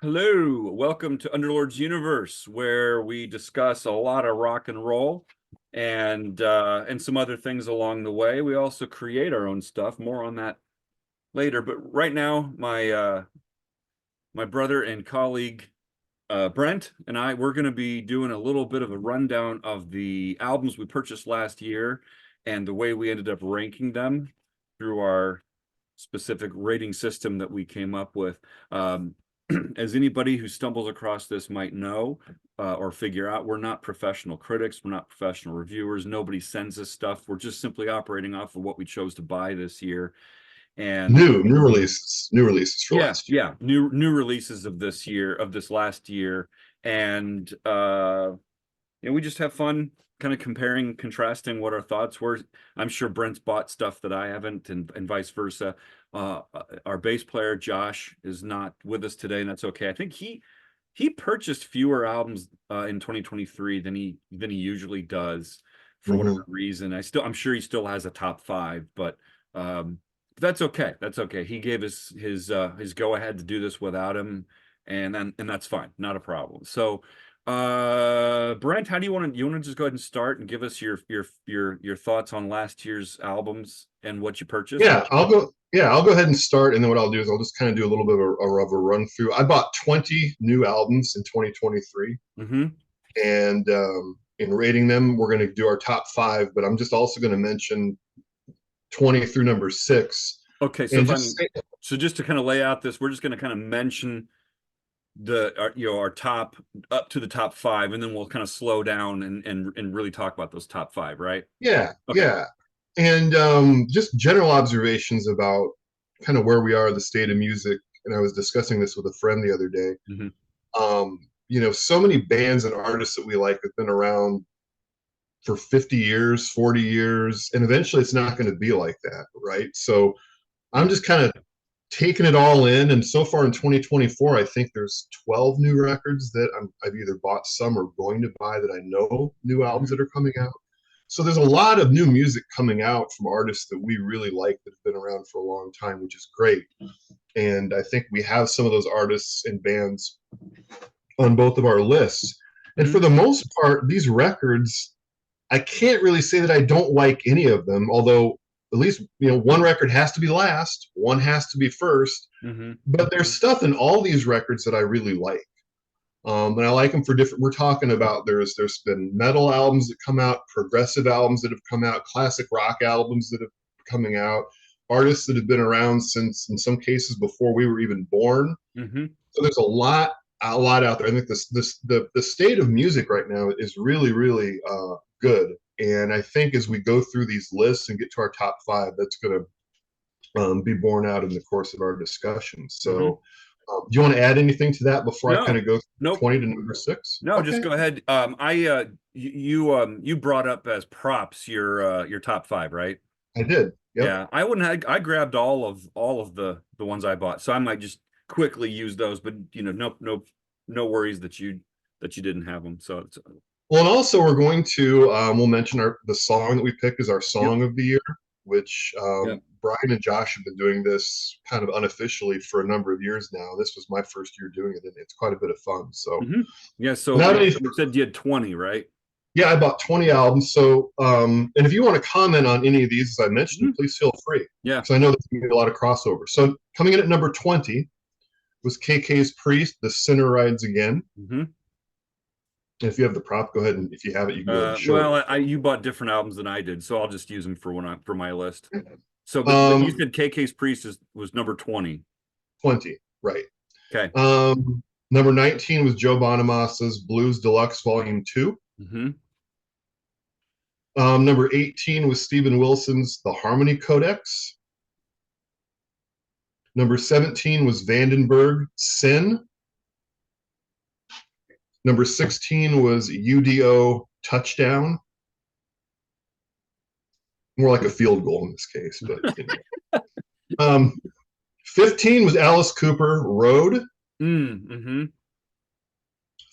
Hello, welcome to Underlords Universe, where we discuss a lot of rock and roll and some other things along the way. We also create our own stuff. More on that later. But right now, my brother and colleague Brent and we're going to be doing a little bit of a rundown of the albums we purchased last year and the way we ended up ranking them through our specific rating system that we came up with. As anybody who stumbles across this might know or figure out, we're not professional critics. We're not professional reviewers. Nobody sends us stuff. We're just simply operating off of what we chose to buy this year. And New releases for yeah, last year. yeah, new releases of this year, of this last year. And we just have fun kind of comparing, contrasting what our thoughts were. I'm sure Brent's bought stuff that I haven't, and vice versa. Our bass player Josh is not with us today, and that's okay. I think he purchased fewer albums in 2023 than he usually does for whatever reason. I'm sure he still has a top five, but that's okay. That's okay. He gave us his go ahead to do this without him, and that's fine, not a problem. So Brent, how do you want to just go ahead and start and give us your thoughts on last year's albums and what you purchased? I'll go ahead and start, and then what I'll do is I'll just kind of do a little bit of a run through. I bought 20 new albums in 2023, Mm-hmm. and in rating them, we're going to do our top five. But I'm just also going to mention 20 through number six, Okay, so and if just I'm so just to kind of lay out this, we're just going to kind of mention our top up to the top five, and then we'll kind of slow down and really talk about those top five, right? yeah, Okay. yeah, and just general observations about kind of where we are, the state of music. And I was discussing this with a friend the other day. Mm-hmm. So many bands and artists that we like have been around for 50 years, 40 years, and eventually it's not going to be like that, right? So I'm Yep. just kind of taking it all in. And so far in 2024, I think there's 12 new records that I've either bought some or going to buy that I know new albums Mm-hmm. that are coming out. So there's a lot of new music coming out from artists that we really like that have been around for a long time, which is great. And I think we have some of those artists and bands on both of our lists. And Mm-hmm. for the most part, these records, I can't really say that I don't like any of them, although at least one record has to be last, one has to be first. Mm-hmm. But there's stuff in all these records that I really like. And I like them for different. We're talking about there's been metal albums that come out, progressive albums that have come out, classic rock albums that have coming out, artists that have been around since in some cases before we were even born. Mm-hmm. So there's a lot out there. I think the state of music right now is really good. And I think as we go through these lists and get to our top five, that's going to be borne out in the course of our discussion. Mm-hmm. So, do you want to add anything to that before I kind No, of go from nope. 20 to number six? No, just Okay, go ahead. You brought up as props your top five, right? I did. Yep. Yeah, I wouldn't have, I grabbed all of the ones I bought, so I might just quickly use those, but no worries that you didn't have them. So it's Well, and also we're going to we'll mention the song that we picked as our yep, song of the year, which yep. Brian and Josh have been doing this kind of unofficially for a number of years now. This was my first year doing it, and it's quite a bit of fun. So, Hmm. Yeah, so without any, you said you had 20, right? yeah, I bought 20 albums. So, and if you want to comment on any of these, as I mentioned, Mhm. please feel free, Yeah. because I know there's going to be a lot of crossover. So, coming in at number 20 was KK's Priest, The Sinner Rides Again. Hmm. And if you have the prop, go ahead, and if you have it, you can go ahead and show Well, you bought different albums than I did, so I'll just use them for my list. it. So, but you Um, said KK's Priest was number 20. 20, right. Okay. Number 19 was Joe Bonamassa's Blues Deluxe Volume 2. Hmm. Number 18 was Stephen Wilson's The Harmony Codex. Number 17 was Vandenberg, Sin. Number 16 was UDO, Touchdown. More like a field goal in this case, but um, 15 was Alice Cooper, Road. Mm-hmm.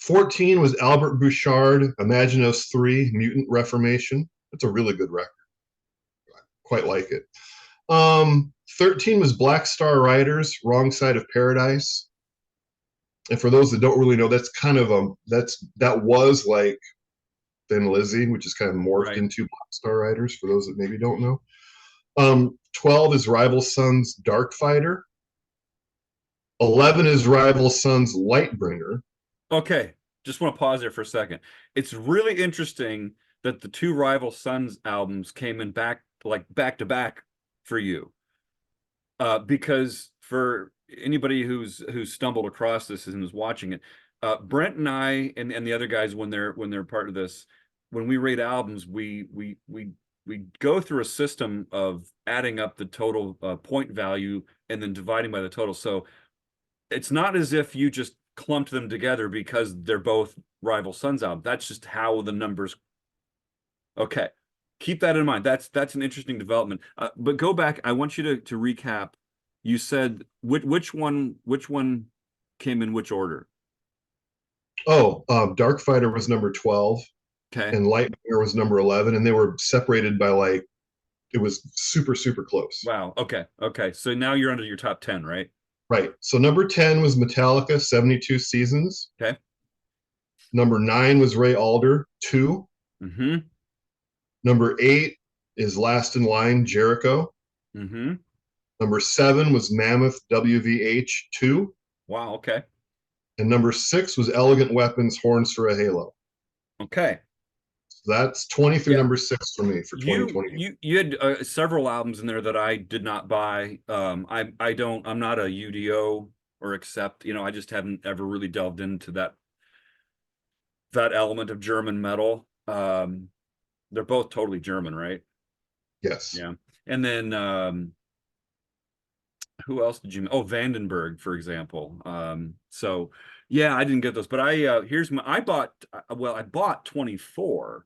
14 was Albert Bouchard, Imagine Us 3, Mutant Reformation. That's a really good record. Quite like it. 13 was Black Star Riders, Wrong Side of Paradise. And for those that don't really know, that's kind of that was like Thin Lizzy, which is kind of morphed Right. into Black Star Riders. For those that maybe don't know, 12 is Rival Sons Dark Fighter. 11 is Rival Sons Lightbringer. Okay, just want to pause there for a second. It's really interesting that the two Rival Sons albums came in back to back for you. Because for anybody who's stumbled across this and is watching it, Brent and I and the other guys when they're part of this, when we rate albums, we go through a system of adding up the total point value and then dividing by the total. So it's not as if you just clumped them together because they're both Rival Sons albums. That's just how the numbers. Okay, keep that in mind. That's an interesting development. But go back. I want you to recap. You said which one came in which order? Oh, Dark Fighter was number 12 Okay. and Lightbringer was number 11, and they were separated by like, it was super, super close. Wow. Okay. Okay. So now you're under your top 10, right? Right. So number 10 was Metallica, 72 Seasons. Okay. Number 9 was Ray Alder, 2. Mm-hmm. Number 8 is Last in Line, Jericho. Mm-hmm. Number 7 was Mammoth, WVH, 2. Wow. Okay. And number 6 was Elegant Weapons, Horns for a Halo. Okay. So that's 20 through Yeah. number 6 for me for You 2020. you had several albums in there that I did not buy. I'm not a UDO or accept. I just haven't ever really delved into that element of German metal. They're both totally German, right? Yes. Yeah. And then who else did you? Oh, Vandenberg, for example. So yeah, I didn't get those, but I bought 24,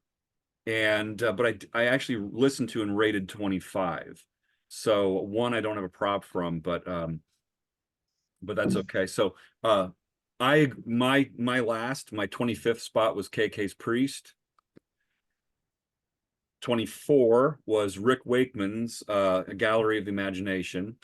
and but I actually listened to and rated 25. So one I don't have a prop from, but that's okay. So my 25th spot was KK's Priest. 24 was Rick Wakeman's A Gallery of the Imagination.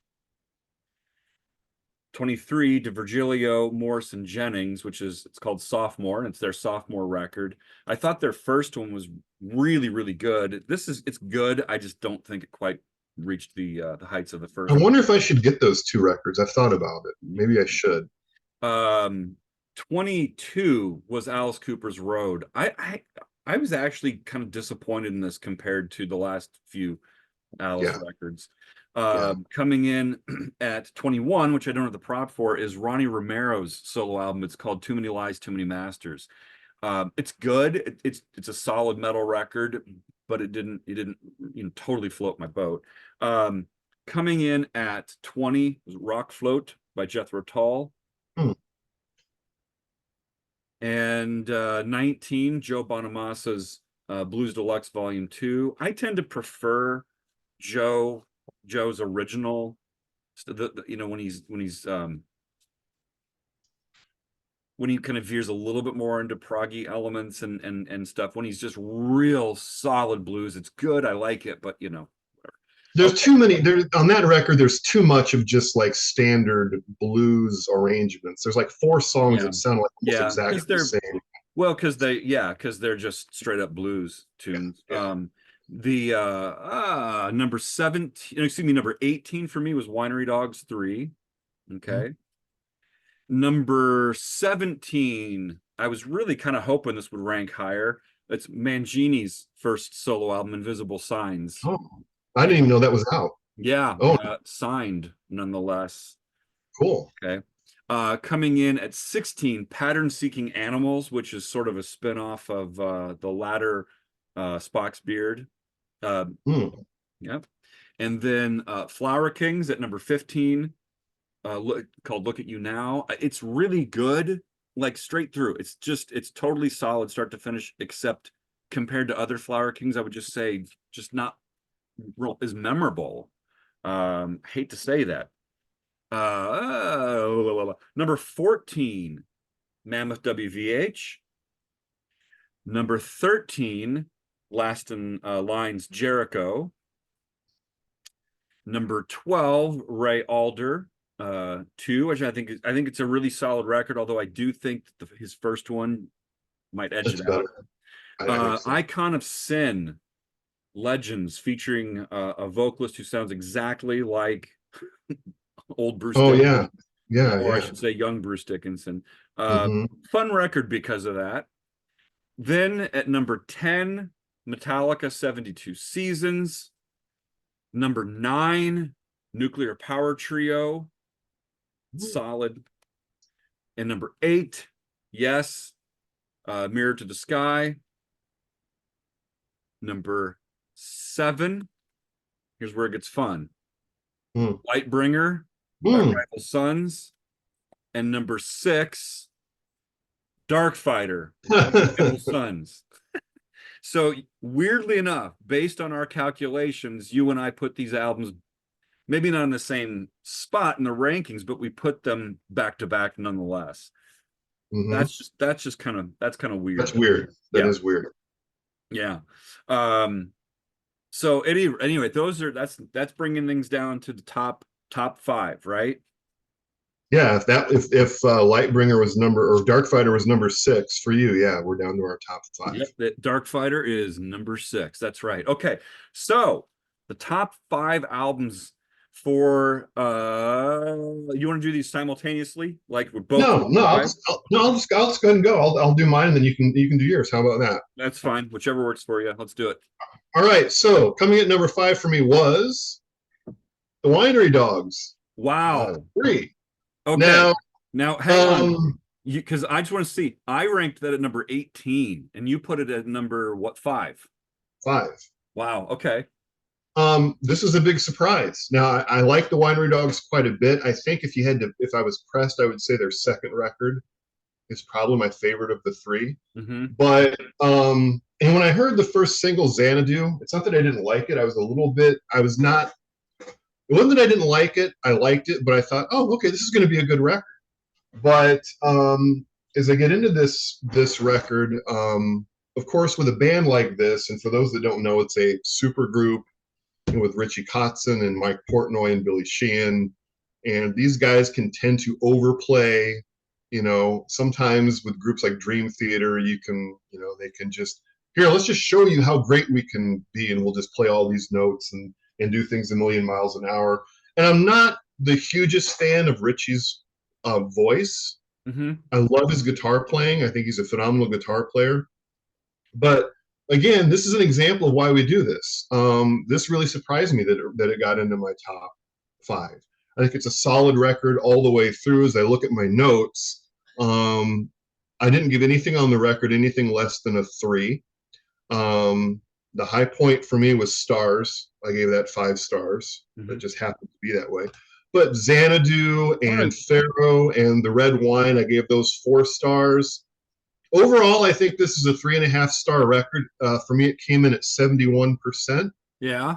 23 to Virgilio Morrison Jennings, it's called Sophomore, and it's their sophomore record. I thought their first one was really, really good. It's good. I just don't think it quite reached the heights of the I first wonder if I should get those two records. I've thought about it. one. Maybe I should. 22 was Alice Cooper's Road. I was actually kind of disappointed in this compared to the last few Alice Yeah. records. Yeah. Coming in at 21, which I don't have the prop for, is Ronnie Romero's solo album. It's called Too Many Lies, Too Many Masters. It's good. It's a solid metal record, but it didn't totally float my boat. Coming in at 20 was Rock Float by Jethro Tull. Hmm. And 19, Joe Bonamassa's Blues Deluxe Volume 2. I tend to prefer Joe's original, when he kind of veers a little bit more into proggy elements and stuff. When he's just real solid blues, it's good. I like it, but whatever. There's Okay. too many there on that record. There's too much of just like standard blues arrangements. There's like 4 songs Yeah. that sound like almost Yeah, exactly the same. well, because they're just straight up blues tunes. Yeah. The number 17, excuse me, number 18 for me was Winery Dogs 3. Okay. Number 17, I was really kind of hoping this would rank higher. It's Mangini's first solo album, Invisible Signs. Oh, I didn't even know that was out. Yeah, Oh, signed nonetheless. cool. Okay. Coming in at 16, Pattern Seeking Animals, which is sort of a spin-off of the latter Spock's Beard. Hmm. Yep. And then Flower Kings at number 15, called Look at You Now. It's really good, like straight through. It's totally solid start to finish, except compared to other Flower Kings, I would just say just not real as memorable. Hate to say that. Number 14, Mammoth WVH. Number 13, Last in Lines, Jericho. Number 12, Ray Alder. 2, which I think it's a really solid record, although I do think that his first one might edge That's it out. better. I think so. Icon of Sin Legends, featuring a vocalist who sounds exactly like old Bruce Oh Dickinson, yeah, yeah, or I yeah. should say young Bruce Dickinson. Hmm. Fun record because of that. Then at number 10, Metallica 72 Seasons. Number 9, Nuclear Power Trio, solid. And number 8, yes, Mirror to the Sky. Number 7, here's where it gets fun. Mm. Lightbringer by Mm. Rival Sons. And number 6, Dark Fighter by Rival Sons. So weirdly enough, based on our calculations, you and I put these albums maybe not in the same spot in the rankings, but we put them back to back nonetheless. Hmm. That's kind of weird. That's weird. That Yeah. is weird. Yeah. So anyway, that's bringing things down to the top 5, right? Yeah, if Lightbringer was number or Darkfighter was number 6 for you, yeah, we're down to our top 5. Yep, that Dark Fighter is number 6. That's right. Okay. So the top 5 albums for you want to do these simultaneously? Like we're both No, no, five? I'll just go ahead and go. I'll do mine, and then you can do yours. How about that? That's fine. Whichever works for you. Let's do it. All right. So coming at number 5 for me was the Winery Dogs. Wow. 3. Okay. Now, Now hang on. um, Because I just want to see. I ranked that at number 18, and you put it at number what, 5? 5. Wow. Okay. This is a big surprise. Now, I like the Winery Dogs quite a bit. I think if I was pressed, I would say their second record is probably my favorite of the 3. Mm-hmm. But and when I heard the first single Xanadu, it's not that I didn't like it. I was not. It wasn't that I didn't like it. I liked it, but I thought, oh, okay, this is going to be a good record. But as I get into this record, of course, with a band like this, and for those that don't know, it's a super group with Richie Kotzen and Mike Portnoy and Billy Sheehan, and these guys can tend to overplay. Sometimes with groups like Dream Theater, they can just here. Let's just show you how great we can be, and we'll just play all these notes and do things a million miles an hour. And I'm not the hugest fan of Richie's voice. Mm-hmm. I love his guitar playing. I think he's a phenomenal guitar player. But again, this is an example of why we do this. This really surprised me that it got into my top 5. I think it's a solid record all the way through. As I look at my notes, I didn't give anything on the record anything less than a 3. The high point for me was Stars. I gave that 5 stars. Mm-hmm. It just happened to be that way. But Xanadu and Right. Pharaoh and the Red Wine, I gave those 4 stars. Overall, I think this is a 3.5-star record. For me, it came in at 71%. Yeah.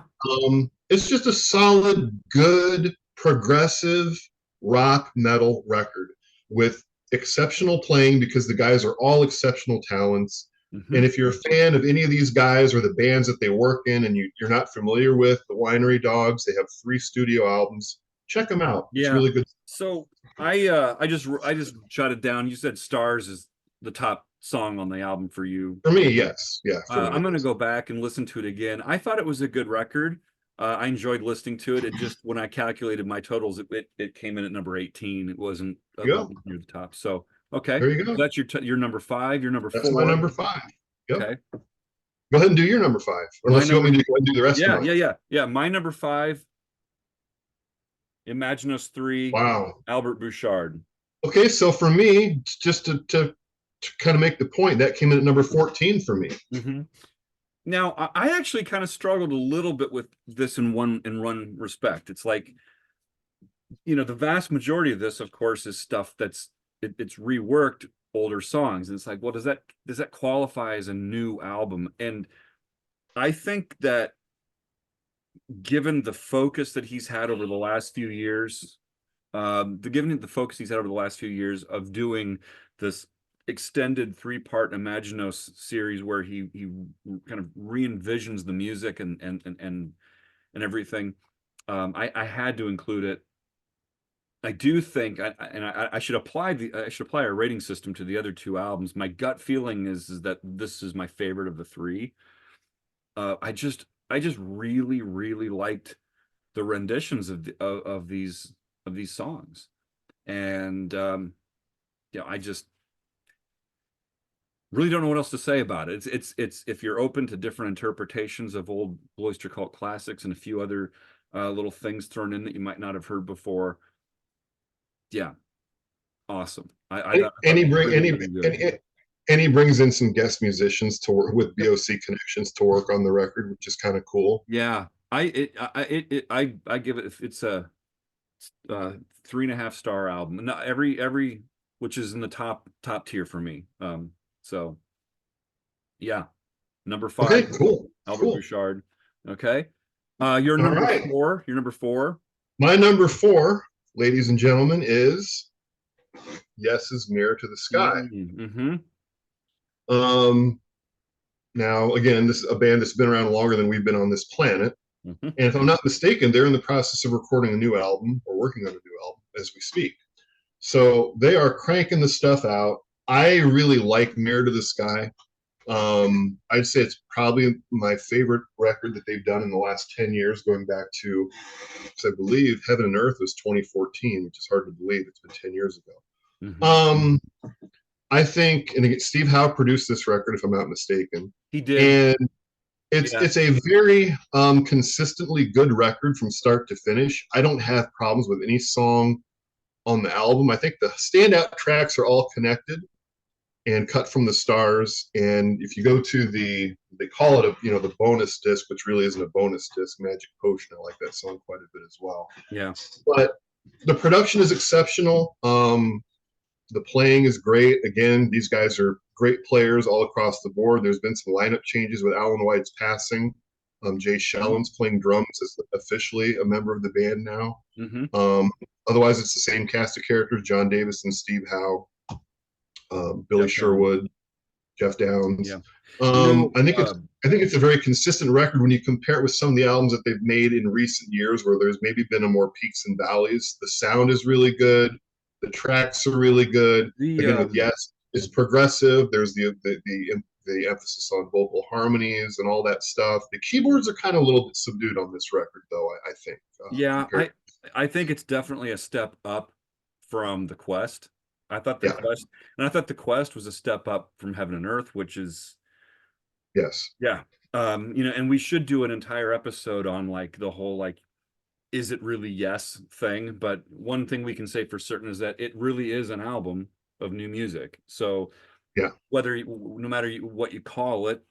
It's just a solid, good, progressive rock metal record with exceptional playing because the guys are all exceptional talents. Mm-hmm. And if you're a fan of any of these guys or the bands that they work in and you're not familiar with the Winery Dogs, they have 3 studio albums. Check them out. Yeah. It's really good. So I just jotted down. You said Stars is the top song on the album for you. For me, yes. Yeah. I'm going to go back and listen to it again. I thought it was a good record. I enjoyed listening to it. It just, when I calculated my totals, it came in at number 18. It wasn't near the top. So, okay. There you go. So that's your number 5, your number 4. That's my number 5. Yep. Okay. Go ahead and do your number 5. Unless you want me to go ahead and do the rest of mine. Yeah. My number 5, Imagine Us 3. Wow. Albert Bouchard. Okay, so for me, just to kind of make the point, that came in at number 14 for me. Mm-hmm. Now, I actually kind of struggled a little bit with this in one respect. It's like, the vast majority of this, of course, is stuff it's reworked older songs, and it's like, well, does that qualify as a new album? And I think that given the focus that he's had over the last few years, of doing this extended 3-part Imaginos series where he kind of re-envisions the music and everything, I had to include it. I do think, I should apply our rating system to the other two albums. My gut feeling is that this is my favorite of the three. I just really, really liked the renditions of these songs, and I just really don't know what else to say about it. It's if you're open to different interpretations of old Blue Oyster Cult classics and a few other little things thrown in that you might not have heard before. Yeah, awesome. I And, thought and he bring really, really good. and he brings in some guest musicians to work with BOC connections to work on the record, which is kind of cool. Yeah, I give it, it's a 3.5 star album. Not every which is in the top tier for me. So yeah, number Okay, 5, cool, Albert cool. Bouchard. Okay. Your All number right. 4. Your number 4. My number 4, ladies and gentlemen, is Yes's Mirror to the Sky. Mm-hmm. Um, Now, again, this is a band that's been around longer than we've been on this planet. Mm-hmm. And if I'm not mistaken, they're in the process of recording a new album or working on a new album as we speak. So they are cranking the stuff out. I really like Mirror to the Sky. I'd say it's probably my favorite record that they've done in the last 10 years, going back to, I believe, Heaven and Earth was 2014, which is hard to believe. It's been 10 years ago. Mm-hmm. Um, I think, and again, Steve Howe produced this record, if I'm not mistaken. He did. And Yeah. it's a very consistently good record from start to finish. I don't have problems with any song on the album. I think the standout tracks are all connected and cut from the stars. And if you go to they call it the bonus disc, which really isn't a bonus disc, Magic Potion. I like that song quite a bit as well. Yeah. But the production is exceptional. The playing is great. Again, these guys are great players all across the board. There's been some lineup changes with Alan White's passing. Jay Shellen's playing drums, is officially a member of the band now. Mm-hmm. Otherwise, it's the same cast of characters: John Davis and Steve Howe, Billy Jeff Sherwood, Jeff Downs. Yeah. I think it's a very consistent record when you compare it with some of the albums that they've made in recent years, where there's maybe been a more peaks and valleys. The sound is really good. The tracks are really good. Again, with Yes, it's progressive. There's the emphasis on vocal harmonies and all that stuff. The keyboards are kind of a little bit subdued on this record, though. I think. Yeah, I think it's definitely a step up from the Quest. I thought the Quest was a step up from Heaven and Earth, which is yes. Yeah. And we should do an entire episode on like the whole like, is it really Yes thing? But one thing we can say for certain is that it really is an album of new music. So yeah, no matter what you call it,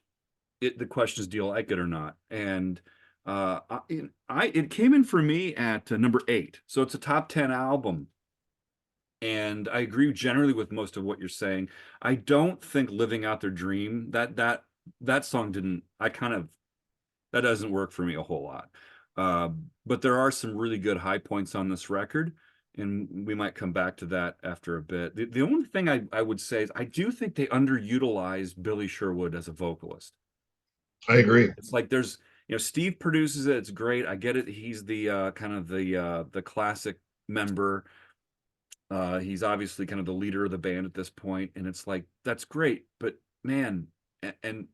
the question is, do you like it or not? And it came in for me at number 8, so it's a top 10 album. And I agree generally with most of what you're saying. I don't think Living Out Their Dream, that song that doesn't work for me a whole lot. But there are some really good high points on this record, and we might come back to that after a bit. The only thing I would say is I do think they underutilized Billy Sherwood as a vocalist. I agree. It's like there's, Steve produces it. It's great. I get it. He's the kind of the classic member. He's obviously kind of the leader of the band at this point, and it's like that's great. But man, and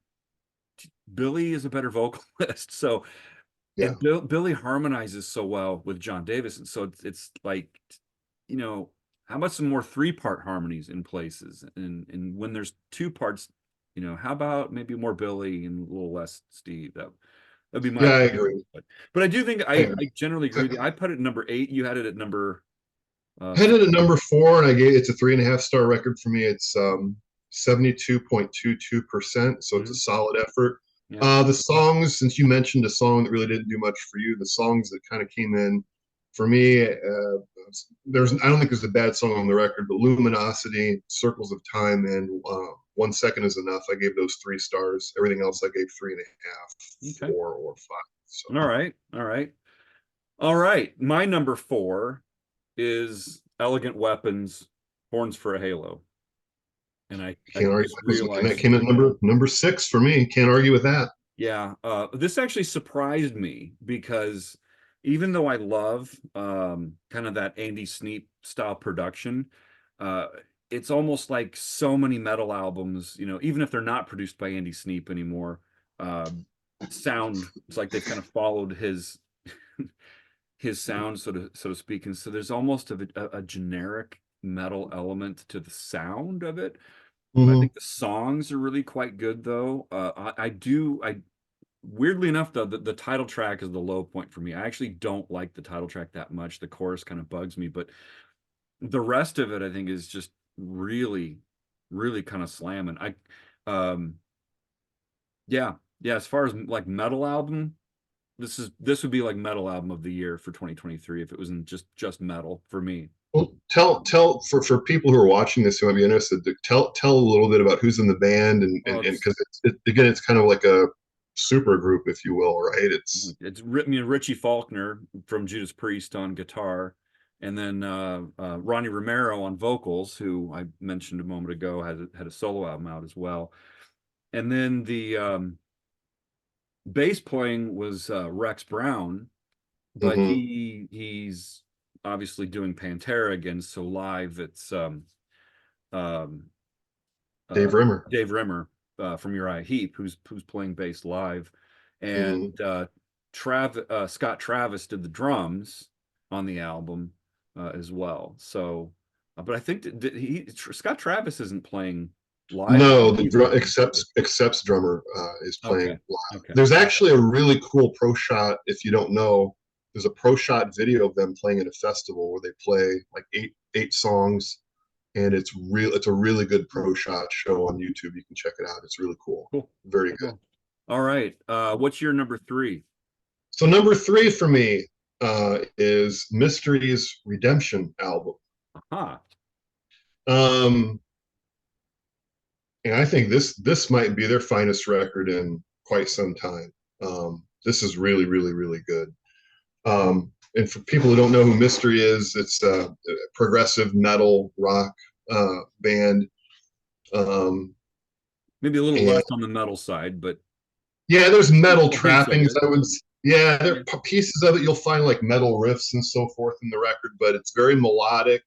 Billy is a better vocalist. So, yeah. and Billy harmonizes so well with John Davis, and so it's like, how about some more 3-part harmonies in places, and when there's 2 parts. How about maybe more Billy and a little less Steve? That'd be my I agree. But I do think I generally agree with you. I put it at number 8. You had it at number had it at number 4, and it's a 3.5-star record for me. It's 72.22%, so it's a solid effort. Yeah. The songs, since you mentioned a song that really didn't do much for you, the songs that kind of came in for me, I don't think there's a bad song on the record, but Luminosity, Circles of Time, and 1 Second Is Enough. I gave those 3 stars. Everything else I gave 3.5, 4, or 5. So. All right. My number 4 is Elegant Weapons, Horns for a Halo. And I can't argue. That came at number 6 for me. Can't argue with that. Yeah. This actually surprised me because even though I love kind of that Andy Sneap style production, uh, it's almost like so many metal albums, even if they're not produced by Andy Sneap anymore, uh, sound it's like they've kind of followed his his sound, so to speak. And so there's almost a generic metal element to the sound of it. I Hmm. think the songs are really quite good, though. I weirdly enough, though, the title track is the low point for me. I actually don't like the title track that much. The chorus kind of bugs me, but the rest of it, I think, is just really, really kind of slamming. Um, yeah, yeah. As far as like metal album, this would be like metal album of the year for 2023 if it wasn't just metal for me. Well, tell for people who are watching this who might be interested, tell a little bit about who's in the band Well, and because again, it's kind of like a super group, if you will, right? it's Richie Faulkner from Judas Priest on guitar, and then Ronnie Romero on vocals, who I mentioned a moment ago had a solo album out as well. And then the bass playing was Rex Brown, but Mhm. he's obviously doing Pantera again, so live it's um, Dave Rimmer. Dave Rimmer from Uriah Heep, who's playing bass live, Mhm. and Scott Travis did the drums on the album as well. So, but I think Scott Travis isn't playing live on No, it either. accepts drummer is Okay, playing live. okay, There's actually a really cool pro shot. If you don't know, there's a pro shot video of them playing at a festival where they play like eight songs, and it's a really good pro shot show on YouTube. You can check it out. It's really cool. cool, Very cool, good. cool. All right, what's your number three? So number three for me is Mystery's Redemption album. Aha. Um, and I think this might be their finest record in quite some time. This is really, really, really good. And for people who don't know who Mystery is, it's a progressive metal rock band. Um, Maybe a little and less on the metal side, but yeah, there's metal a piece of trappings. it. Yeah, there Yeah. are pieces of it you'll find like metal riffs and so forth in the record, but it's very melodic.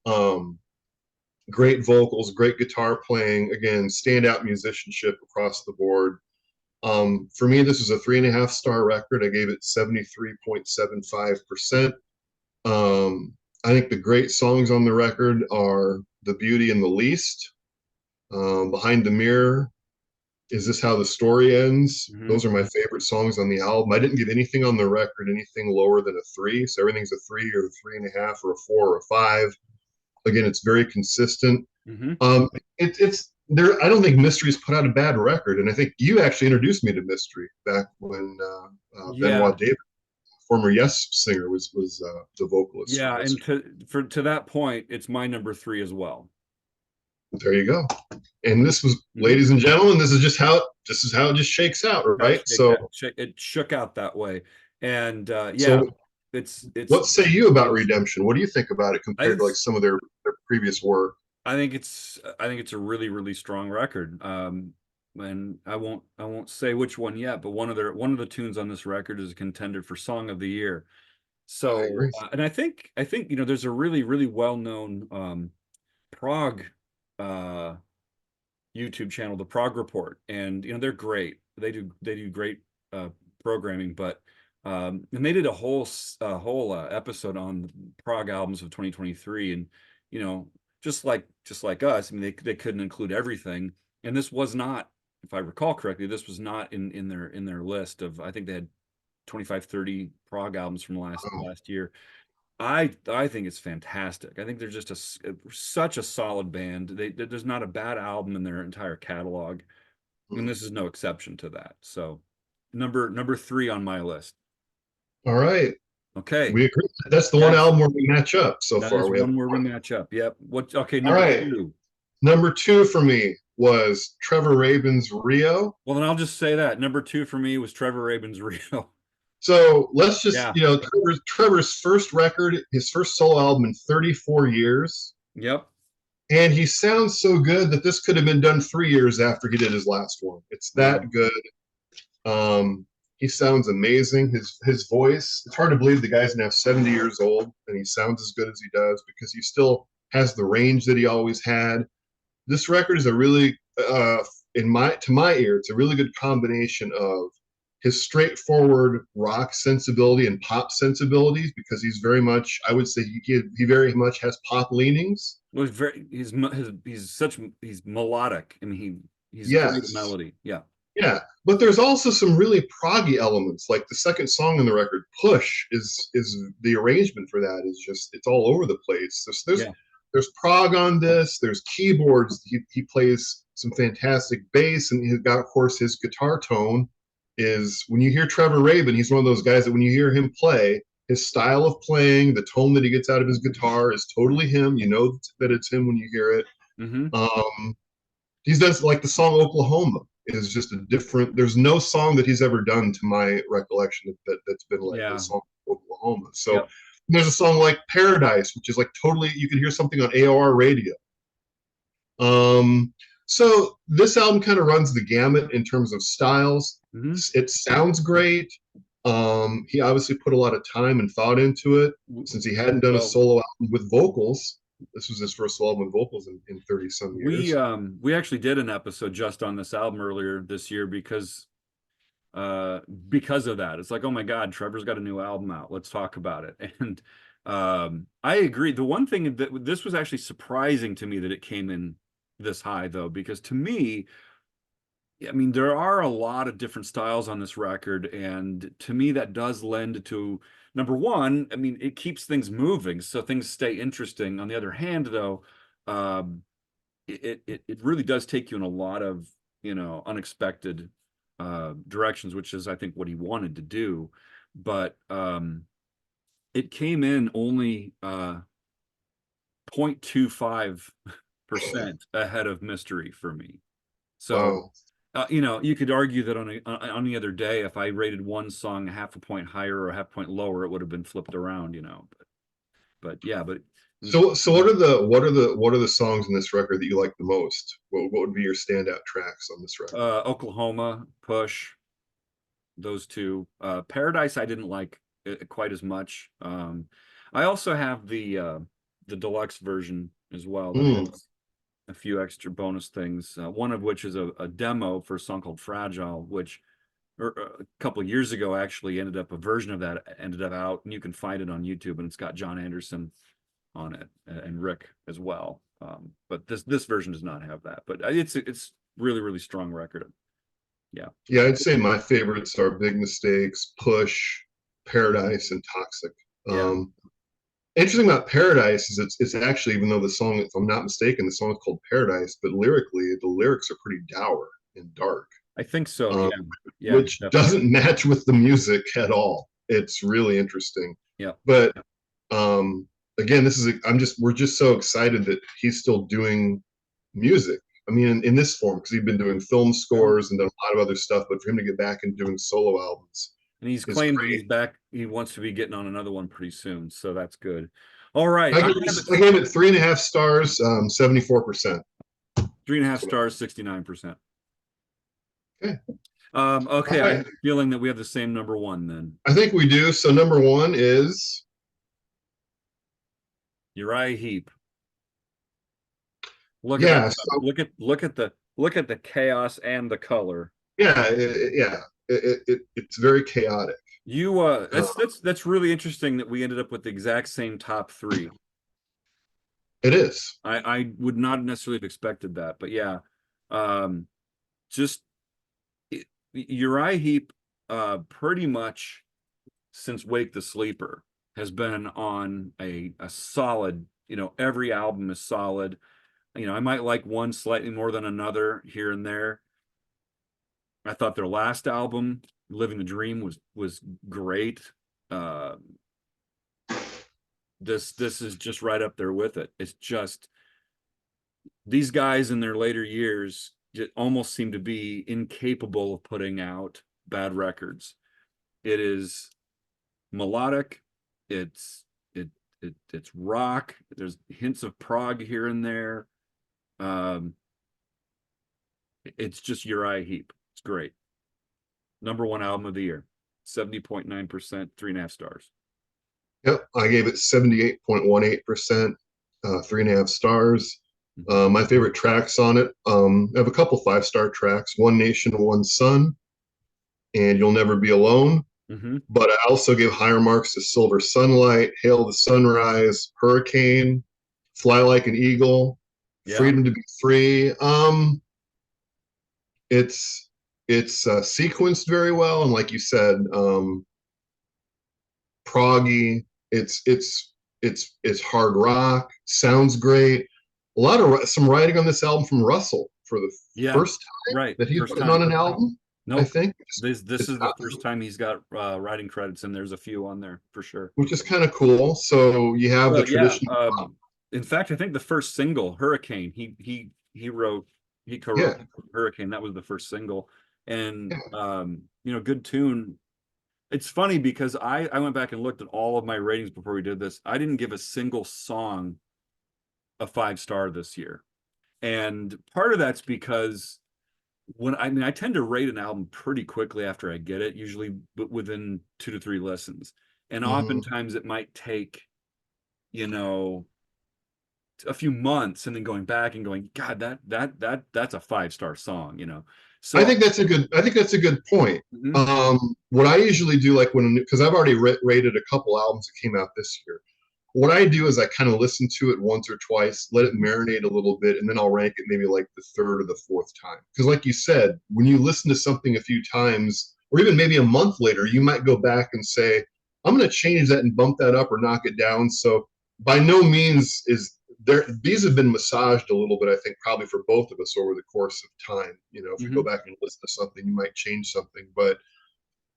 Um, Great vocals, great guitar playing. Again, standout musicianship across the board. For me, this is a 3.5 star record. I gave it 73.75%. I think the great songs on the record are The Beauty and the Least, Behind the Mirror, Is This How the Story Ends? Hmm. Those are my favorite songs on the album. I didn't give anything on the record anything lower than a 3. So everything's a 3 or a 3.5 or a 4 or a 5. Again, it's very consistent. Hmm. It's there. I don't think Mystery's put out a bad record, and I think you actually introduced me to Mystery back when Yeah. Benoit David, former Yes singer, was the vocalist for Yeah, and Mystery. to that point, it's my number three as well. There you go. And this was, Hmm. ladies and gentlemen, this is how it just shakes out, How it right? shakes out. It shook out that way, and yeah, So it's. what say you about Redemption? What do you think about it I compared think to like some of their previous work? I think it's a really really strong record. And I won't say which one yet, but one of the tunes on this record is a contender for Song of the Year. I So, agree. and I think there's a really really well known prog uh YouTube channel, the Prog Report, and they're great. They do great uh, programming, but and they did a whole episode on the prog albums of 2023, and you know, just like us, I mean, they couldn't include everything, and this was not, if I recall correctly, this was not in their list of. I think they had 25, 30 prog albums from last Oh, last year. I think it's fantastic. I think they're just such a solid band. There's not a bad album in their entire catalog, and hmm. this is no exception to that. So, number three on my list. All right. Okay, We agree. That's the one that's album where we match up so that far. is We have one where we one. match up. Yep. What? Okay, All number right. two. Number two for me was Trevor Rabin's Rio. Well, then I'll just say that number two for me was Trevor Rabin's Rio. So let's just, Yeah. Trevor's first record, his first solo album in 34 years. Yep. And he sounds so good that this could have been done 3 years after he did his last one. It's Wow. that good. Um, He sounds amazing. His voice, it's hard to believe the guy's now 70 years old and he sounds as good as he does because he still has the range that he always had. This record is a really to my ear, it's a really good combination of his straightforward rock sensibility and pop sensibilities because he's very much, I would say, he very much has pop leanings. Well, he's melodic. I mean, he's great at Yes, melody. Yeah. yeah, but there's also some really proggy elements. Like the second song on the record, "Push," is the arrangement for that is just it's all over the place. Yeah. There's prog on this. There's keyboards. He plays some fantastic bass, and he's got, of course, his guitar tone is when you hear Trevor Rabin, he's one of those guys that when you hear him play, his style of playing, the tone that he gets out of his guitar is totally him. You know that it's him when you hear it. Mm-hmm. He does like the song Oklahoma is just a different, there's no song that he's ever done to my recollection that's been like the song Oklahoma. So yep. There's a song like Paradise, which is like totally, you can hear something on AOR radio. So this album kind of runs the gamut in terms of styles. Mm-hmm. It sounds great. He obviously put a lot of time and thought into it since he hadn't done a solo album with vocals. This was his first album with vocals in 30 some years. We actually did an episode just on this album earlier this year because of that. It's like, oh my God, Trevor's got a new album out. Let's talk about it. And I agree. The one thing that this was actually surprising to me that it came in this high though, because to me, I mean, there are a lot of different styles on this record, and to me that does lend to number one, I mean, it keeps things moving, so things stay interesting. On the other hand, though, it really does take you in a lot of, you know, unexpected directions, which is I think what he wanted to do. But it came in only 0.25% ahead of Mystery for me. So you know, you could argue that on any other day, if I rated one song half a point higher or half a point lower, it would have been flipped around, you know. But yeah, but so what are the songs in this record that you like the most? What would be your standout tracks on this record? Oklahoma, Push, those two. Paradise I didn't like quite as much. I also have the deluxe version as well that has a few extra bonus things, one of which is a demo for a song called Fragile, which a couple of years ago actually ended up a version of that ended up out, and you can find it on YouTube, and it's got John Anderson on it and Rick as well. But this version does not have that, but it's really strong record. Yeah, I'd say my favorites are Big Mistakes, Push, Paradise, and Toxic. Interesting about Paradise is it's actually, even though the song, if I'm not mistaken, the song is called Paradise, but lyrically the lyrics are pretty dour and dark. I think so. Which definitely doesn't match with the music at all. It's really interesting. Yeah. But again, we're just so excited that he's still doing music. I mean, in this form, because he's been doing film scores and done a lot of other stuff, but for him to get back and doing solo albums. And he's claimed that he's back. He wants to be getting on another one pretty soon, so that's good. All right, I gave it 3.5 stars, 74%. 3.5 stars, 69%. Okay. Okay, right. I have a feeling that we have the same number one then. I think we do. So number one is Uriah Heep. Look at the chaos and the color. Yeah, it's very chaotic. That's really interesting that we ended up with the exact same top three. It is. I would not necessarily have expected that, but yeah, Uriah Heep, pretty much since Wake the Sleeper has been on a solid, you know, every album is solid. You know, I might like one slightly more than another here and there. I thought their last album, Living the Dream, was great. This is just right up there with it. It's just these guys in their later years almost seem to be incapable of putting out bad records. It is melodic. It's rock. There's hints of prog here and there. It's just Uriah Heep. It's great. Number one album of the year. 70.9%, 3.5 stars. Yep, I gave it 78.18%, 3.5 stars. My favorite tracks on it, I have a couple 5-star tracks, One Nation, One Sun, and You'll Never Be Alone. Mm-hmm. But I also gave higher marks to Silver Sunlight, Hail the Sunrise, Hurricane, Fly Like an Eagle, Yeah. Freedom to Be Free. It's sequenced very well, and like you said, proggy. It's hard rock. Sounds great. A lot of some writing on this album from Russell for the first time right. that he's First putting time. on an album. Nope. I think This is the first time he's got writing credits, and there's a few on there for sure. which is kind of cool. So you have the tradition. In fact, I think the first single, Hurricane, he co-wrote Hurricane. That was the first single, and good tune. It's funny because I went back and looked at all of my ratings before we did this. I didn't give a single song a 5-star this year, and part of that's because I tend to rate an album pretty quickly after I get it, usually within 2 to 3 listens, and oftentimes it might take a few months and then going back and going, God, that's a 5-star song, So I think that's a good point. What I usually do, like because I've already rated a couple albums that came out this year. What I do is I kind of listen to it once or twice, let it marinate a little bit, and then I'll rank it maybe like the 3rd or the 4th time. Because like you said, when you listen to something a few times, or even maybe a month later, you might go back and say, I'm going to change that and bump that up or knock it down. So by no means is there, these have been massaged a little bit, I think, probably for both of us over the course of time. If you go back and listen to something, you might change something. But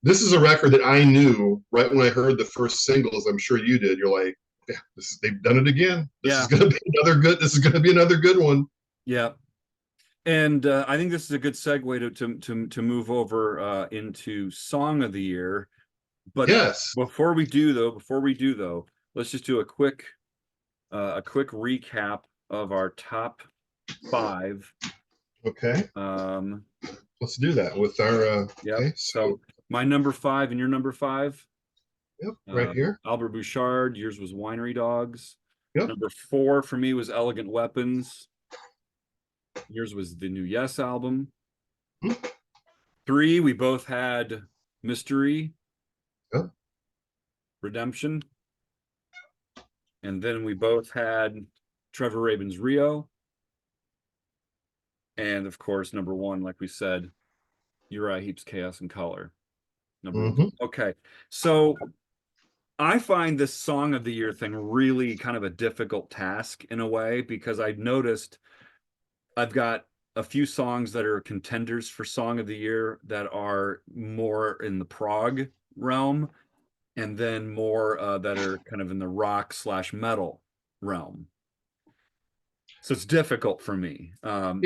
this is a record that I knew right when I heard the first singles. I'm sure you did. You're like, yeah, they've done it again. This is going to be another good one. Yeah. And I think this is a good segue to move over into Song of the Year. But yes, before we do though, let's just do a quick recap of our top 5. Okay. Let's do that with our. Okay, so my number 5 and your number 5. Yep, right here. Albert Bouchard. Yours was Winery Dogs. Yep. Number 4 for me was Elegant Weapons. Yours was the new Yes album. 3, we both had Mystery. Yep. Redemption. And then we both had Trevor Rabin's Rio. And of course, number 1, like we said, Uriah Heep's Chaos and Color. Number 1. Okay. So I find this Song of the Year thing really kind of a difficult task in a way, because I've noticed I've got a few songs that are contenders for Song of the Year that are more in the prog realm, and then more that are kind of in the rock/metal realm. So it's difficult for me. But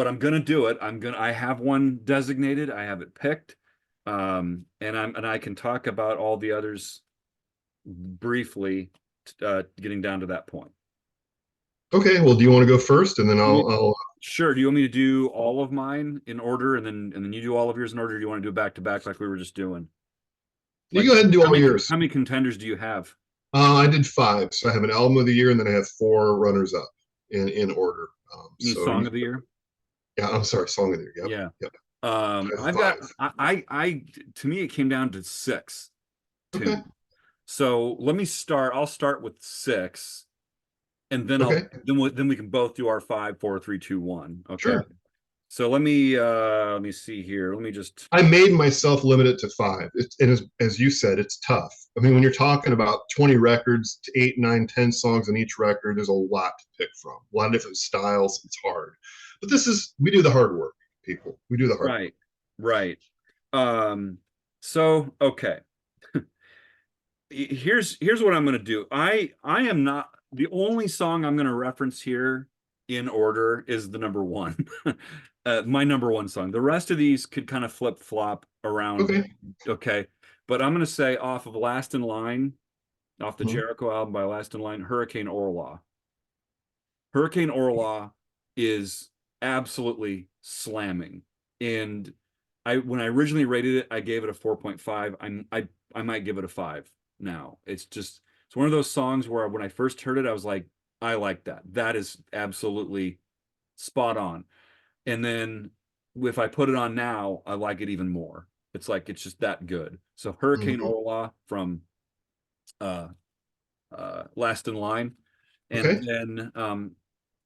I'm gonna do it. I have one designated. I have it picked. And I can talk about all the others briefly, getting down to that point. Okay. Well, do you want to go first, and then I'll. Sure. Do you want me to do all of mine in order, and then you do all of yours in order? Or do you want to do it back to back like we were just doing? You go ahead and do all yours. How many contenders do you have? I did 5. So I have an album of the year, and then I have 4 runners up in order. Song of the Year? Yeah, I'm sorry, Song of the Year. Yep. Yeah. Yep. I've got to me it came down to 6 tunes. Okay. So let me start. I'll start with 6, and then then we can both do our 5, 4, 3, 2, 1. Okay. Sure. So let me see here. Let me just. I made myself limit it to 5. As you said, it's tough. I mean, when you're talking about 20 records, 8, 9, 10 songs on each record, there's a lot to pick from. A lot of different styles. It's hard. But we do the hard work, people. We do the hard work. Right. So okay. Here's what I'm gonna do. I am not the only song I'm gonna reference here in order is the number 1. My number 1 song. The rest of these could kind of flip flop around. Okay. But I'm gonna say off of Last in Line, off the Jericho album by Last in Line, Hurricane Orlaw. Hurricane Orlaw is absolutely slamming, and when I originally rated it, I gave it a 4.5. I might give it a 5 now. It's one of those songs where when I first heard it, I was like, I like that. That is absolutely spot on. And then if I put it on now, I like it even more. It's like it's just that good. So Hurricane Mhm. Ola from uh Last in Line, and Okay. then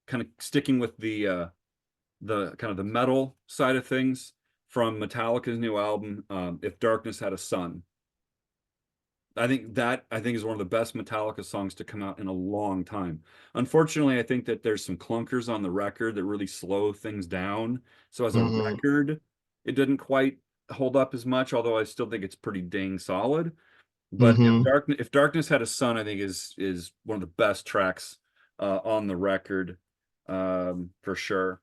kind of sticking with the kind of the metal side of things from Metallica's new album, If Darkness Had a Sun. I think is one of the best Metallica songs to come out in a long time. Unfortunately, I think that there's some clunkers on the record that really slow things down. So as a Hmm. record, it didn't quite hold up as much, although I still think it's pretty dang solid. But Hmm. If Darkness Had a Sun, I think is one of the best tracks on the record, for sure.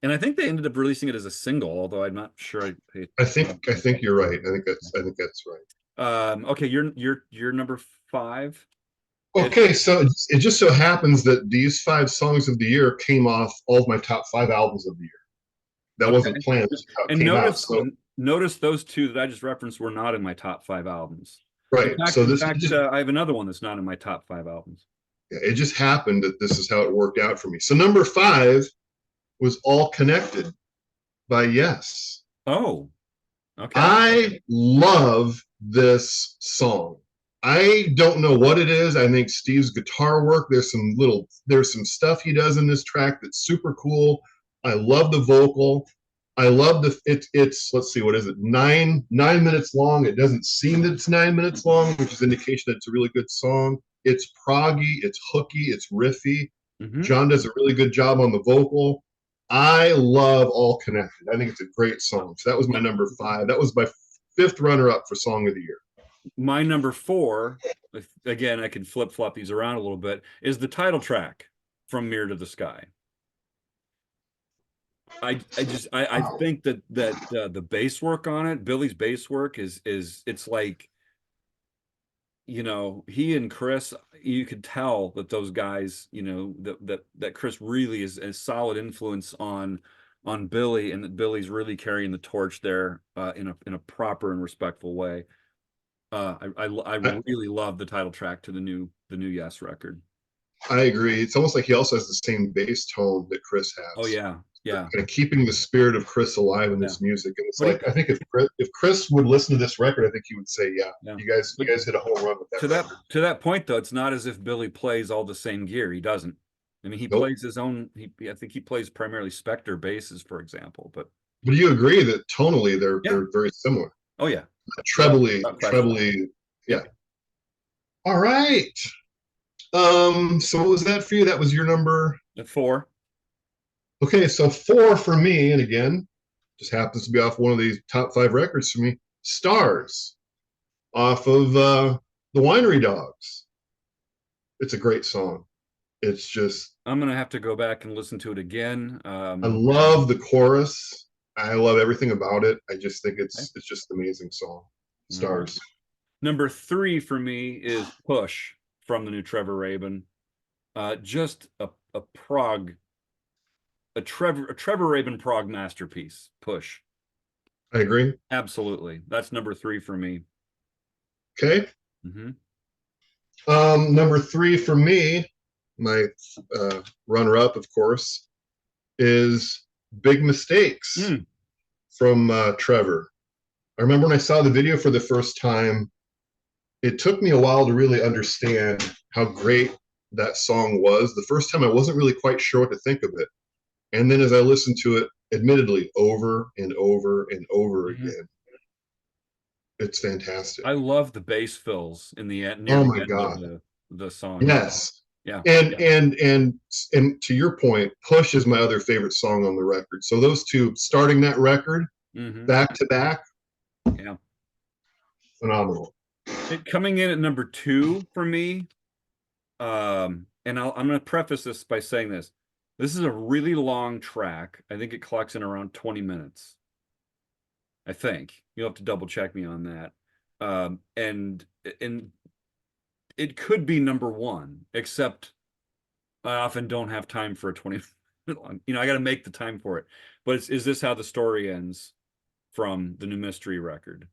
And I think they ended up releasing it as a single, although I'm not sure I paid. I think you're right. I think that's right. Okay, you're number 5. It, Okay, so it just so happens that these 5 songs of the year came off all of my top 5 albums of the year. That okay, wasn't planned. That's how it and came out. So notice those two that I just referenced were not in my top 5 albums. right. So In this fact, just I have another one that's not in my top 5 albums. yeah, it just happened that this is how it worked out for me. So number 5 was All Connected by Yes. Oh, okay. I love this song. I don't know what it is. I think Steve's guitar work, there's some stuff he does in this track that's super cool. I love the vocal. I love it's let's see, what is it? 9 minutes long. It doesn't seem that it's 9 minutes long, which is indication that it's a really good song. It's proggy, it's hooky, it's riffy. Hmm. John does a really good job on the vocal. I love All Connected. I think it's a great song. So that was my number 5. That was my 5th runner up for Song of the Year. My number 4, again, I can flip flop these around a little bit, is the title track from Mirror to the Sky. I think that the bass work on it, Billy's bass work is it's like, he and Chris, you could tell that those guys, that Chris really is a solid influence on Billy, and that Billy's really carrying the torch there in a proper and respectful way. I I, really love the title track to the new Yes record. I agree. It's almost like he also has the same bass tone that Chris Oh has. yeah, yeah, Kind of keeping the spirit of Chris alive in yeah. this music. And it's But he, like I think if Chris would listen to this record, I think he would say, "Yeah, yeah. you But guys hit a home run with that record." to that point though, it's not as if Billy plays all the same gear. He doesn't. I mean, he Nope. plays his own. I think he plays primarily Spectre basses, for example. But But do you agree that tonally yeah. they're very similar? Oh yeah. Without question. Trebly, yeah. Yep. All right. So what was that for you? That was your number. At 4. Okay, so 4 for me, and again, just happens to be off one of these top 5 records for me. Stars off of the Winery Dogs. It's a great song. It's just I'm gonna have to go back and listen to it again. I love the chorus. I love everything about it. I just think Okay. it's just an amazing song. All right. Stars. Number 3 for me is Push from the new Trevor Rabin. Just a prog, a Trevor Rabin prog masterpiece. Push. I agree. Absolutely. That's number 3 for me. Okay. Hmm. Number 3 for me, my runner up, of course, is Big Mistakes Mm. from Trevor. I remember when I saw the video for the first time, it took me a while to really understand how great that song was. The first time I wasn't really quite sure what to think of it. And then as I listened to it, admittedly, over and over and over Hmm. again, it's fantastic. I love the bass fills in the end, near Oh the my end of God. the song. Yes. Yeah. And to your point, Push is my other favorite song on the record. So those two starting that record Hmm. back to back, Yeah. phenomenal. Coming in at number 2 for me, and I'm going to preface this by saying this. This is a really long track. I think it clocks in around 20 minutes. I think. You'll have to double check me on that. And it could be number 1, except I often don't have time for a 20 minute long. I got to make the time for it. But is this how the story ends? from the new Mystery record.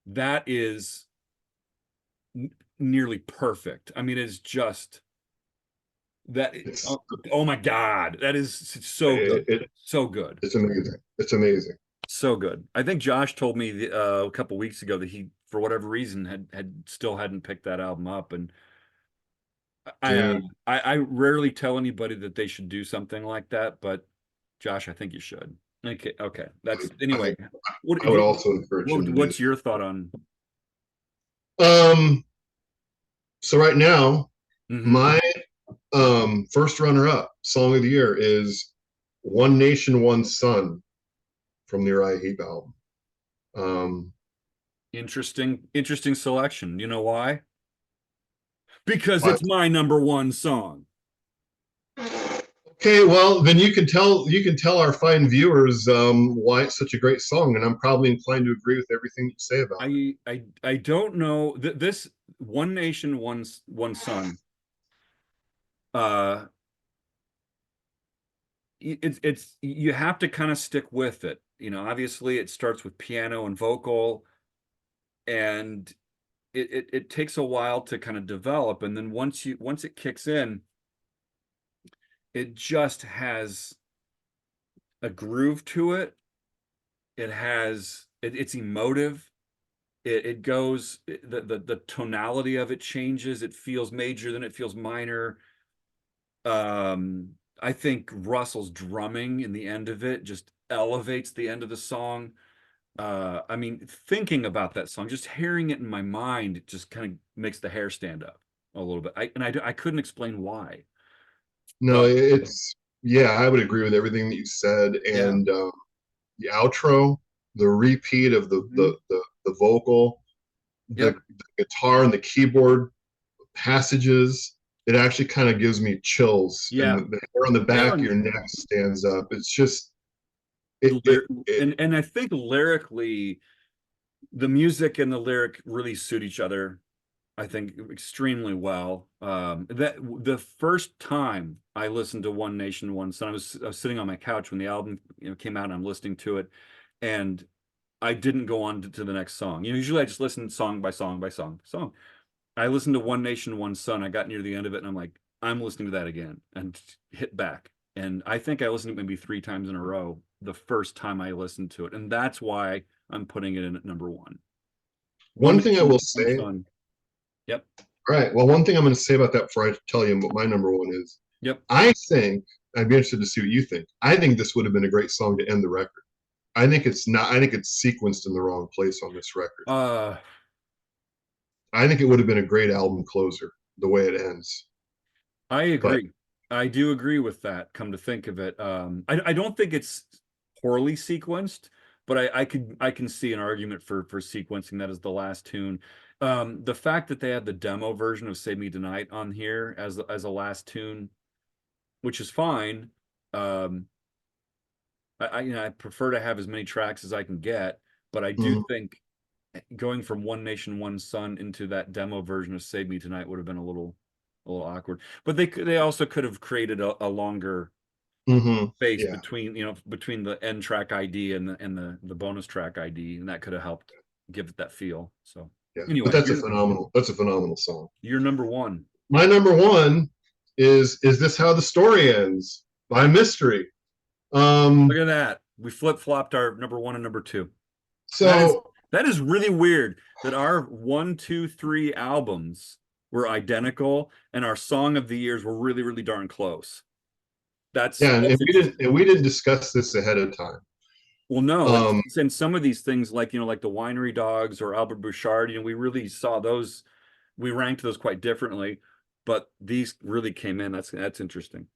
That is nearly perfect. I mean, it's just that. It's Oh my God, that is so good, so good, it's amazing. It's amazing. so good. I think Josh told me a couple weeks ago that he, for whatever reason, had still hadn't picked that album up, and Dude, I rarely tell anybody that they should do something like that, but Josh, I think you should. Okay, okay. That's I, anyway. What, I would also encourage him to do what's your thought on? that. So right now, Mhm. my first runner-up song of the year is "One Nation, One Sun" from the Uriah Heep album. Um, Interesting selection. You know why? Because but it's my number one song. okay, well then you can tell our fine viewers why it's such a great song, and I'm probably inclined to agree with everything you say about it. I don't know this One Nation, One Sun. Uh, it's you have to kind of stick with it. You know, obviously it starts with piano and vocal, and it takes a while to kind of develop, and then once it kicks in, it just has a groove to it. It's emotive. It goes the tonality of it changes. It feels major, then it feels minor. I think Russell's drumming in the end of it just elevates the end of the song. I mean, thinking about that song, just hearing it in my mind, it just kind of makes the hair stand up a little bit. I couldn't explain why, No, but it's yeah, I would agree with everything that you said, yeah. and the outro, the repeat of Mhm. the vocal, the, Yep. the guitar and the keyboard passages, it actually kind of gives me chills, and Yeah. the hair on the Yeah. back of your neck stands up. It's just it And I think lyrically, the music and the lyric really suit each other, I think, extremely well. That the first time I listened to One Nation, One Sun, I was sitting on my couch when the album, came out, and I'm listening to it, and I didn't go on to the next song. Usually I just listen song by song by song. I listened to One Nation, One Sun. I got near the end of it, and I'm like, I'm listening to that again, and hit back. And I think I listened to it maybe 3 times in a row the first time I listened to it, and that's why I'm putting it in at number one. One one thing I will Nation, One say. Sun. Yep. All right, well, one thing I'm going to say about that before I tell you what my number one is, Yep. I think I'd be interested to see what you think. I think this would have been a great song to end the record. I think it's not. I think it's sequenced in the wrong place on this record. Uh, I think it would have been a great album closer the way it ends. I But agree. I do agree with that, come to think of it. I don't think it's poorly sequenced, but I can see an argument for sequencing that as the last tune. The fact that they had the demo version of Save Me Tonight on here as a last tune, which is fine. Um, I prefer to have as many tracks as I can get, but I do mm, think going from One Nation, One Sun into that demo version of Save Me Tonight would have been a little awkward. But they also could have created a longer space yeah, between, between the end track ID and the bonus track ID, and that could have helped give it that feel. So yeah. But anyway, that's a phenomenal song. you're number one. My number one is this how the story ends by Mystery. Look Um, at that. We flip-flopped our number one and number two. That is so that is really weird that our one, two, three albums were identical and our song of the years were really, really darn close. yeah, and That's interesting. we didn't discuss this ahead of time. Well, no, Um, it's in some of these things like, like the Winery Dogs or Albert Bouchard, we really saw those, we ranked those quite differently, but these really came in. That's interesting.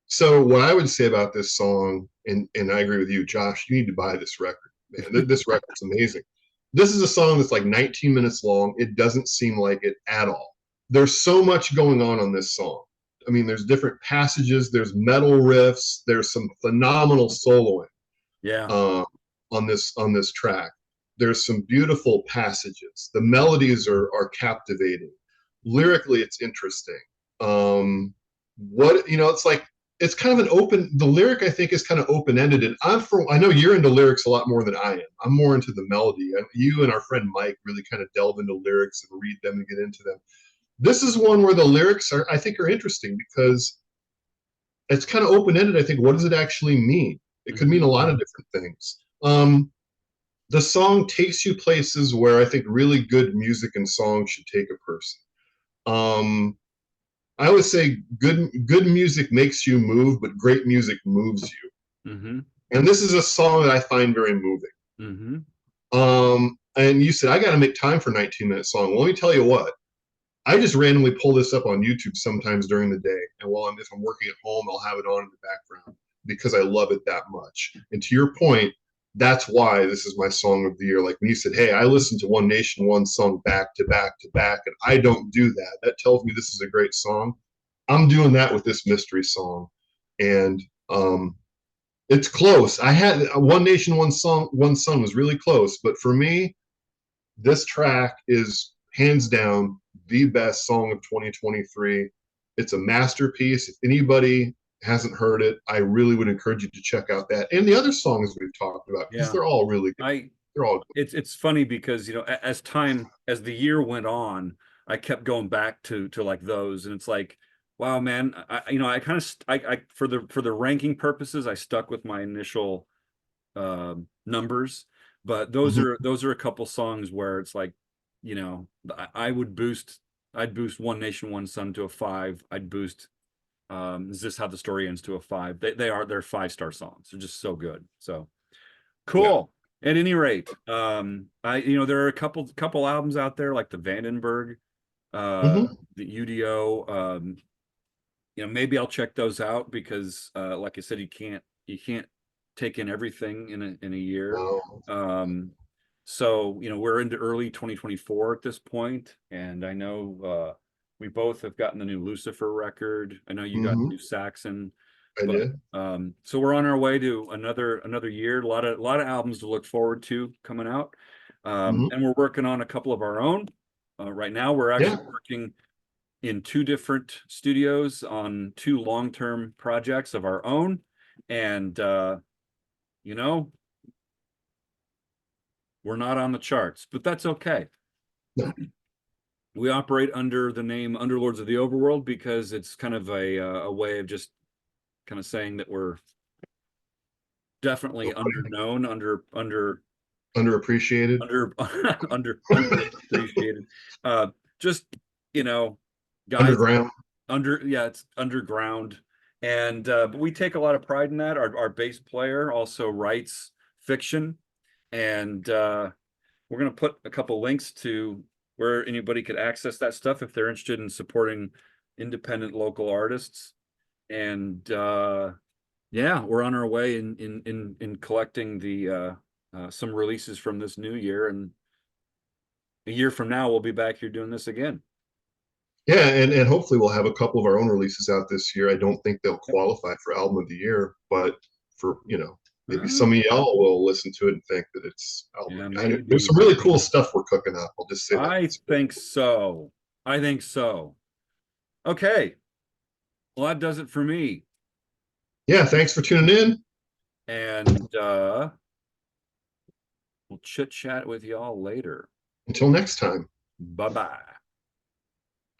so what I would say about this song, and I agree with you, Josh, you need to buy this record. Man, this record's amazing. This is a song that's like 19 minutes long. It doesn't seem like it at all. There's so much going on this song. I mean, there's different passages, there's metal riffs, there's some phenomenal soloing Yeah. uh, on this track. There's some beautiful passages. The melodies are captivating. Lyrically, it's interesting. What it's like it's kind of an open, the lyric I think is kind of open-ended, and I know you're into lyrics a lot more than I am. I'm more into the melody. You and our friend Mike really kind of delve into lyrics and read them and get into them. This is one where the lyrics are, I think, are interesting because it's kind of open-ended. I think, what does it actually mean? It could mean a lot of different things. The song takes you places where I think really good music and song should take a person. I always say good music makes you move, but great music moves you. Mm-hmm. And this is a song that I find very moving. Mm-hmm. And you said I got to make time for 19-minute song. Well, let me tell you what. I just randomly pull this up on YouTube sometimes during the day, and if I'm working at home, I'll have it on in the background because I love it that much. And to your point, that's why this is my song of the year. Like when you said, "Hey, I listened to One Nation, One Song back to back to back," and I don't do that. That tells me this is a great song. I'm doing that with this mystery song, and it's close. I had One Nation, One Song, One Sun was really close, but for me, this track is hands down the best song of 2023. It's a masterpiece. If anybody hasn't heard it, I really would encourage you to check out that and the other songs we've talked about because they're all really good. They're all good. It's funny because as the year went on, I kept going back to like those, and it's like, wow, man, I kind of I for the ranking purposes, I stuck with my initial numbers, but those are a couple songs where it's like, I'd boost One Nation, One Sun to a 5. I'd boost Is This How the Story Ends to a 5. They're 5-star songs. They're just so good. So cool. Yeah. At any rate, there are a couple albums out there like the Vandenberg, the UDO. Maybe I'll check those out because, like I said, you can't take in everything in a year. No. So we're into early 2024 at this point, and I know we both have gotten the new Lucifer record. I know you got the new Saxon. I did. So we're on our way to another year. A lot of albums to look forward to coming out, and we're working on a couple of our own. Right now, we're actually working in 2 different studios on 2 long-term projects of our own, and we're not on the charts, but that's okay. No. We operate under the name Underlords of the Overworld because it's kind of a way of just kind of saying that we're definitely underknown, underappreciated, underappreciated. Just guys underground. It's underground, and but we take a lot of pride in that. Our bass player also writes fiction, and we're going to put a couple links to where anybody could access that stuff if they're interested in supporting independent local artists. And we're on our way in collecting the some releases from this new year, and a year from now we'll be back here doing this again. Yeah, and hopefully we'll have a couple of our own releases out this year. I don't think they'll qualify for album of the year, but for maybe some of y'all will listen to it and think that it's album. There's some really cool stuff we're cooking up. I'll just say that. I think so. Okay. Well, that does it for me. Yeah, thanks for tuning in. And we'll chit chat with y'all later. Until next time. Bye-bye.